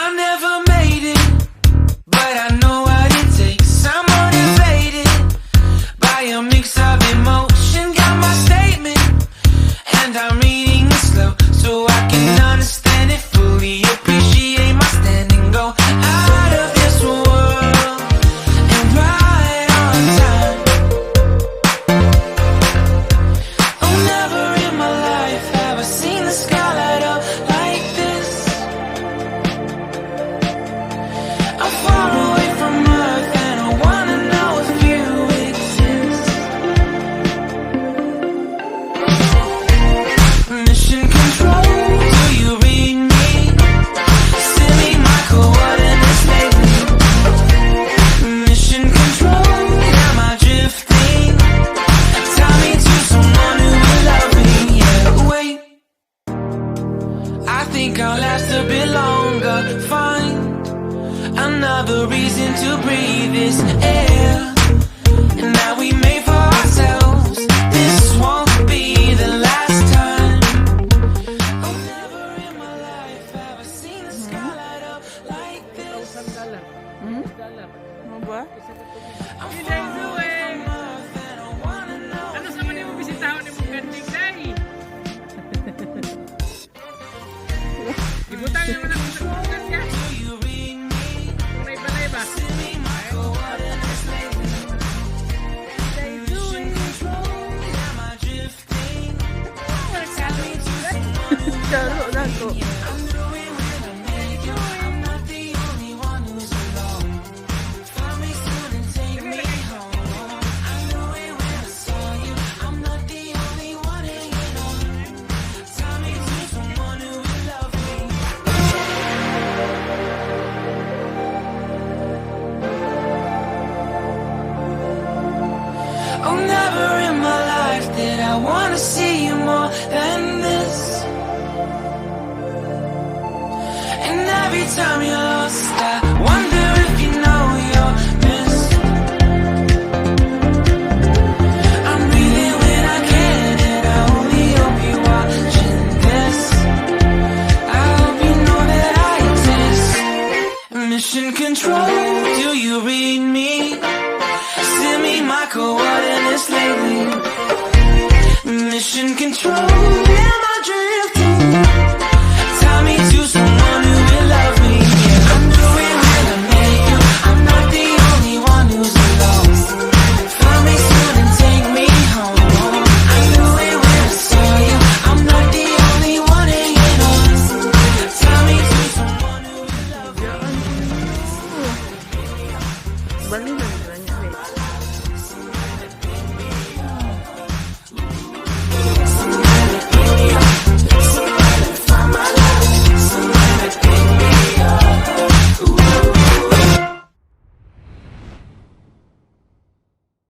I never made it, but I know what it takes. I'm motivated by a mix of emotion. Got my statement, and I'm reading it slow so I can understand it fully. Appreciate my stand and go out of this world and right on time. Oh, never in my life have I seen the sky light up like this. I'm far away from Earth and I wanna know if you exist. Mission control, do you read me? Send me my coordinates lately. Mission control, am I drifting? Tie me to someone who will love me. Yeah, wait, I think I'll last a bit longer. Find another reason to breathe this air, and that we made for ourselves. This won't be the last time. Oh, never in my life have I seen the sky light up like this. Ano ba? I'm far away from Earth and I wanna know Ano if sa mga mo bisitahan ni mong ganding day? Ibutan naman ako sa mga gandya. you read me. Kung naibalay ba? Send me my coordinates lately. Mission control, am I drifting? Tell me to someone who Laro na ko. I'm doing when I make you. I'm not the only one who's alone. Find me soon and take me home. I knew it when I saw you. I'm not the only one hanging on. Tell me to someone who will love me. Oh, never in my life did I wanna see you more than this. And every time you're lost, I wonder if you know you're missed. I'm breathing when I can, and I only hope you're watching this. I hope you know that I exist. Mission control, do you read me? Send me my coordinates lately. Mission control, am I drifting? Tie me to someone who will love me. Yeah, I'm doing when I make you. I'm not the only one who's alone. Find me soon and take me home. I knew it when I saw you. I'm not the only one hanging on. Tie me to someone who will love me. Bali na